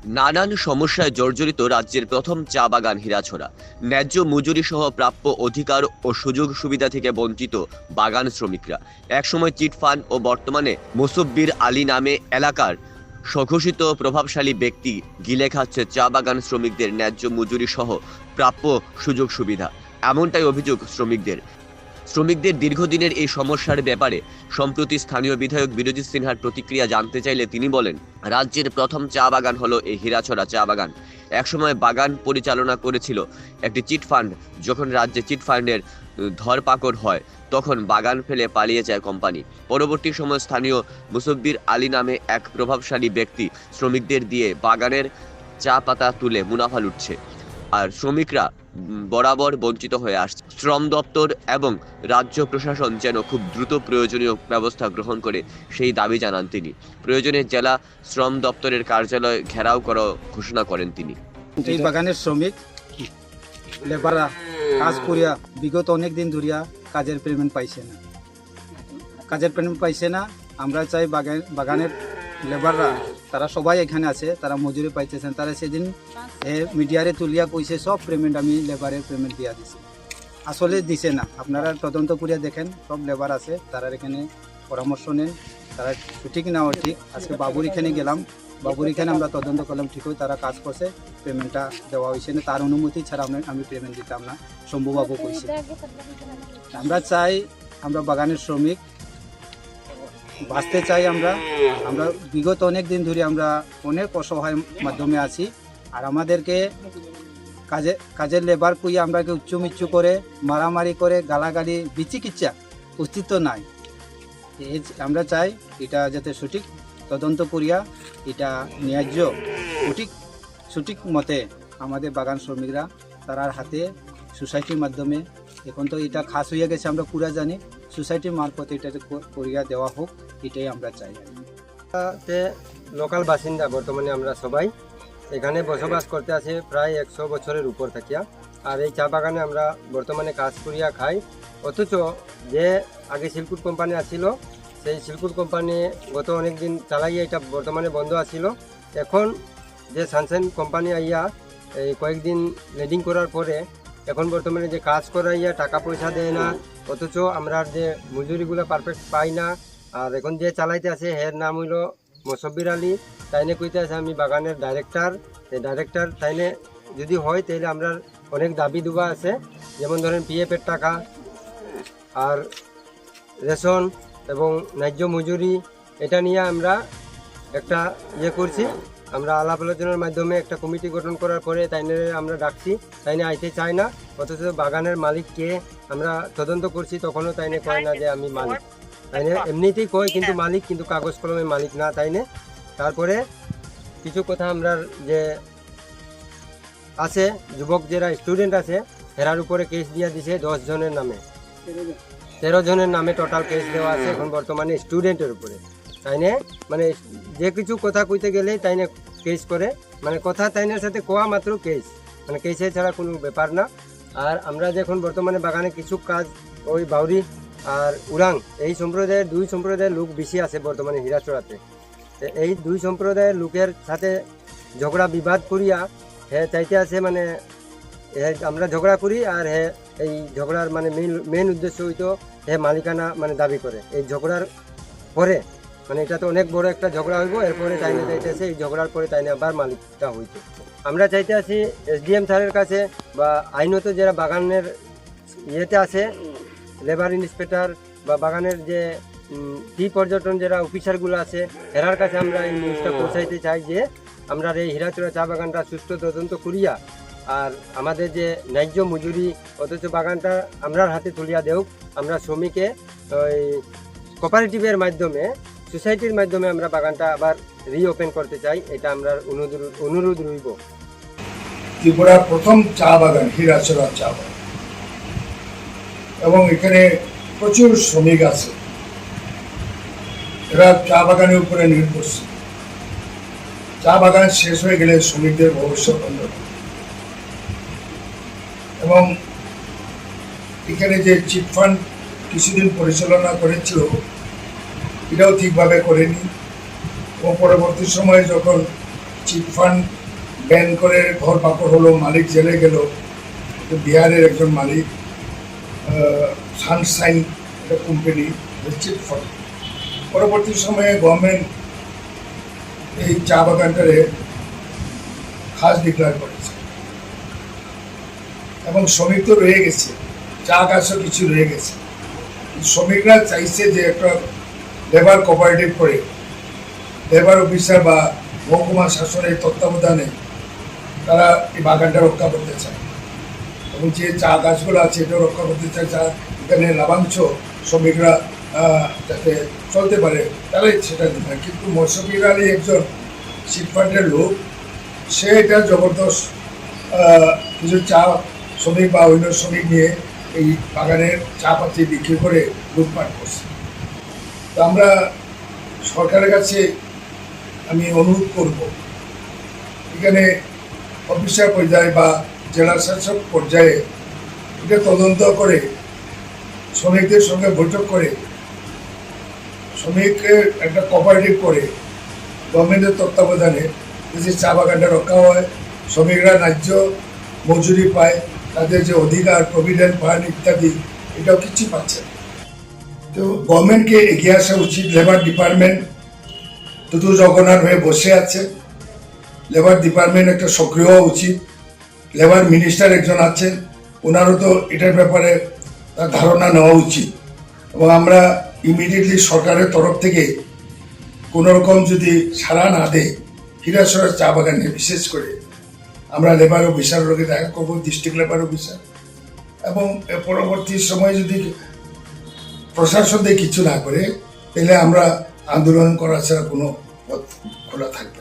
নানান সমস্যায় জর্জরিত রাজ্যের প্রথম চা বাগান হীরাছড়া। ন্যায্য মজুরি সহ প্রাপ্য অধিকার ও সুযোগ সুবিধা থেকে বঞ্চিত বাগান শ্রমিকরা। একসময় চিটফান্ড ও বর্তমানে মোসব্বির আলী নামে এলাকার স্বঘোষিত প্রভাবশালী ব্যক্তি গিলে খাচ্ছে চা বাগান শ্রমিকদের ন্যায্য মজুরি সহ প্রাপ্য সুযোগ সুবিধা। এমনটাই অভিযোগ শ্রমিকদের দীর্ঘদিনের এই সমস্যার ব্যাপারে সম্প্রতি স্থানীয় বিধায়ক বিরজিৎ সিনহার প্রতিক্রিয়া জানতে চাইলে তিনি বলেন, রাজ্যের প্রথম চা বাগান হলো এই হীরাছড়া চা বাগান। একসময় বাগান পরিচালনা করেছিল একটি চিটফান্ড। যখন রাজ্যে চিটফান্ডের ধরপাকড় হয় তখন বাগান ফেলে পালিয়ে যায় কোম্পানি। পরবর্তী সময় স্থানীয় মুসব্বির আলী নামে এক প্রভাবশালী ব্যক্তি শ্রমিকদের দিয়ে বাগানের চা পাতা তুলে মুনাফা লুটছে, আর শ্রমিকরা বরাবর বঞ্চিত হয়ে আসছে। শ্রম দপ্তর এবং রাজ্য প্রশাসন যেন খুব দ্রুত প্রয়োজনীয় ব্যবস্থা গ্রহণ করে সেই দাবি জানান তিনি। প্রয়োজনে জেলা শ্রম দপ্তরের কার্যালয় ঘেরাও করার ঘোষণা করেন তিনি। এই বাগানের শ্রমিক লেবাররা কাজ করিয়া বিগত অনেক দিন ধরিয়া কাজের পেমেন্ট পাইছে না। আমরা চাই বাগানের লেবাররা তারা সবাই এখানে আছে, তারা মজুরি পাইতেছেন। তারা সেদিন মিডিয়ারে তুলিয়া কইছে সব পেমেন্ট আমি লেবারের পেমেন্ট দিয়া দিছি, আসলে দিছে না। আপনারা তদন্ত করিয়া দেখেন, সব লেবার আছে, তারা এখানে পরামর্শ নেন, তারা সঠিক না ঠিক। আজকে বাবুর এখানে গেলাম, বাবুর এখানে আমরা তদন্ত করলাম, ঠিকই তারা কাজ করছে, পেমেন্টটা দেওয়া হয়েছে না। তার অনুমতি ছাড়া আমি পেমেন্ট দিতাম না, শম্ভুবাবু কইছে। আমরা চাই, আমরা বাগানের শ্রমিক বাঁচতে চাই। আমরা বিগত অনেক দিন ধরে আমরা অনেক অসহায় মাধ্যমে আছি, আর আমাদেরকে কাজের লেবার কুইয়া আমরাকে উচ্চমিচ্ছু করে মারামারি করে গালাগালি বিচিকিৎসা অস্তিত্ব নাই। আমরা চাই এটা যাতে সঠিক তদন্ত করিয়া এটা ন্যায্য সঠিক মতে আমাদের বাগান শ্রমিকরা তারার হাতে সোসাইটির মাধ্যমে, এখন তো এটা খাস হইয়া গেছে, আমরা পুরা জানি, সোসাইটির মারফত এটা করিয়া দেওয়া হোক, এটাই আমরা চাই। লোকাল বাসিন্দা বর্তমানে আমরা সবাই এখানে বসবাস করতে আছি প্রায় 100 বছরের উপর থাকিয়া। আর এই চা বাগানে আমরা বর্তমানে কাজ করিয়া খাই। অথচ যে আগে সিল্কুট কোম্পানি আছিল, সেই সিল্কুট কোম্পানি গত অনেক দিন চালাইয়া এটা বর্তমানে বন্ধ আছিল। এখন যে সানশাইন কোম্পানি আইয়া এই কয়েকদিন লিডিং করার পরে এখন বর্তমানে যে কাজ করাইয়া টাকা পয়সা দেয় না, অথচ আমরা যে মজুরিগুলো পারফেক্ট পাই না। আর এখন যে চালাইতে আছে এর নাম হইল মোসব্বির আলী। তাইনে কইতে আছে আমি বাগানের ডাইরেক্টর। এই ডাইরেক্টর তাইনে যদি হয় তাহলে আমরা অনেক দাবি দুবা আছে, যেমন ধরেন পিএফের টাকা আর রেশন এবং ন্যায্য মজুরি। এটা নিয়ে আমরা একটা করছি। আমরা আলাপ আলোচনার মাধ্যমে একটা কমিটি গঠন করার পরে তাইনে আমরা ডাকছি, তাইনে আইতে চায় না। অথচ বাগানের মালিক কে আমরা তদন্ত করছি, তখনও তাইনে কয় না যে আমি মালিক। তাইনে এমনিতেই কয় কিন্তু মালিক, কিন্তু কাগজ কলমে মালিক না তাইনে। তারপরে কিছু কথা আমরা যে আছে যুবক যারা স্টুডেন্ট আছে এরার উপরে কেস দিয়ে দিছে 10 জনের নামে, 13 জনের নামে টোটাল কেস দেওয়া আছে এখন বর্তমানে স্টুডেন্টের উপরে। তাইনে মানে যে কিছু কথা কইতে গেলে তাইনে কেস করে, মানে কথা তাইনের সাথে কোয়া মাত্র কেস, মানে কেসে ছাড়া কোনো ব্যাপার না। আর আমরা যখন বর্তমানে বাগানে কিছু কাজ ওই বাউরি আর উরাং এই সম্প্রদায়ের 2 সম্প্রদায়ের লোক বেশি আছে বর্তমানে হীরাছড়াতে। এই 2 সম্প্রদায়ের লোকের সাথে ঝগড়া বিবাদ করিয়া চাইতে আছে, মানে আমরা ঝগড়া করি আর এই ঝগড়ার মানে মেন উদ্দেশ্য হইতো মালিকানা মানে দাবি করে। এই ঝগড়ার পরে মানে এটা তো অনেক বড় একটা ঝগড়া হইব, এরপরে তাইনে চাইতেছে এই ঝগড়ার পরে তাইনে আবার মালিকটা হইতো। আমরা চাইতে আছি এসডিএম স্যারের কাছে বা আইনত যারা বাগানের ইয়েতে আছে লেবার ইন্সপেক্টর বা বাগানের যে টি পর্যটন যারা অফিসারগুলো আছে এরার কাছে আমরা এই নিউজটা পৌঁছাইতে চাই যে আমরা এই হীরাছড়া চা বাগানটা সুষ্ঠু তদন্ত করিয়া আর আমাদের যে ন্যায্য মজুরি, অথচ বাগানটা আমরার হাতে তুলিয়া দেও। আমরা শ্রমিকে ওই কোঅপারেটিভের মাধ্যমে সোসাইটির মাধ্যমে আমরা বাগানটা আবার রিওপেন করতে চাই, এটা আমরা অনুরোধ রইব। ত্রিপুরার প্রথম চা বাগান হীরাছড়া চা বাগান, এবং এখানে প্রচুর শ্রমিক আছে, এরা চা বাগানের উপরে নির্ভরশীল। চা বাগান শেষ হয়ে গেলে শ্রমিকদের ভবিষ্যৎ অন্ধকার। এবং এখানে যে চিটফান্ড কিছুদিন পরিচালনা করেছিল এটাও ঠিকভাবে করেনি, এবং পরবর্তী সময়ে যখন চিটফান্ড ব্যান করে ঘর পাকড় হলো, মালিক জেলে গেল, বিহারের একজন মালিক, সানশাইন একটা কোম্পানি, চিটফান্ড। পরবর্তী সময়ে গভর্নমেন্ট এই চা বাগানটারে খাস ডিক্লেয়ার করেছে এবং শ্রমিক তো রয়ে গেছে, চা গাছও কিছু রয়ে গেছে। শ্রমিকরা চাইছে যে একটা লেবার কোঅপারেটিভ করে লেবার অফিসার বা মহকুমা শাসনের তত্ত্বাবধানে তারা এই বাগানটা রক্ষা করতে চায় এবং যে চা গাছগুলো আছে এটাও রক্ষা করতে চায়, যা এখানে লাভাংশ শ্রমিকরা যাতে চলতে পারে তারাই সেটা দিতে হয়। কিন্তু মৌসুমী আলী একজন চিটফান্ডের লোক, সে এটা জবরদস্ত কিছু চা শ্রমিক বা অন্য শ্রমিক নিয়ে এই বাগানের চা পাতি বিক্রি করে লুটপাট করছে। তো আমরা সরকারের কাছে আমি অনুরোধ করব, এখানে অফিসার পর্যায়ে বা জেলা শাসক পর্যায়ে এটা তদন্ত করে শ্রমিকদের সঙ্গে বৈঠক করে শ্রমিকের একটা কোঅপারেটিভ করে গভর্নমেন্টের তত্ত্বাবধানে যদি চা বাগানটা রক্ষা হয়, শ্রমিকরা ন্যায্য মজুরি পায়, তাদের যে অধিকার প্রভিডেন্ট ফান্ড ইত্যাদি এটাও কিছু পাচ্ছে না। তো গভর্নমেন্টকে এগিয়ে আসা উচিত। লেবার ডিপার্টমেন্ট শুধু জগন্নাথ হয়ে বসে আছে, লেবার ডিপার্টমেন্ট একটা সক্রিয় হওয়া উচিত। লেবার মিনিস্টার একজন আছেন, ওনারও তো এটার ব্যাপারে ধারণা নেওয়া উচিত এবং আমরা ইমিডিয়েটলি সরকারের তরফ থেকে কোনো রকম যদি সাড়া না দেয় হিরাছড়ার চা বাগানে, বিশেষ করে আমরা লেবার অফিসারের লোকে দেখা করবো, ডিস্ট্রিক্ট লেবার অফিসার, এবং পরবর্তী সময়ে যদি প্রশাসন দিয়ে কিছু না করে তাহলে আমরা আন্দোলন করা ছাড়া কোনো পথ খোলা থাকবে।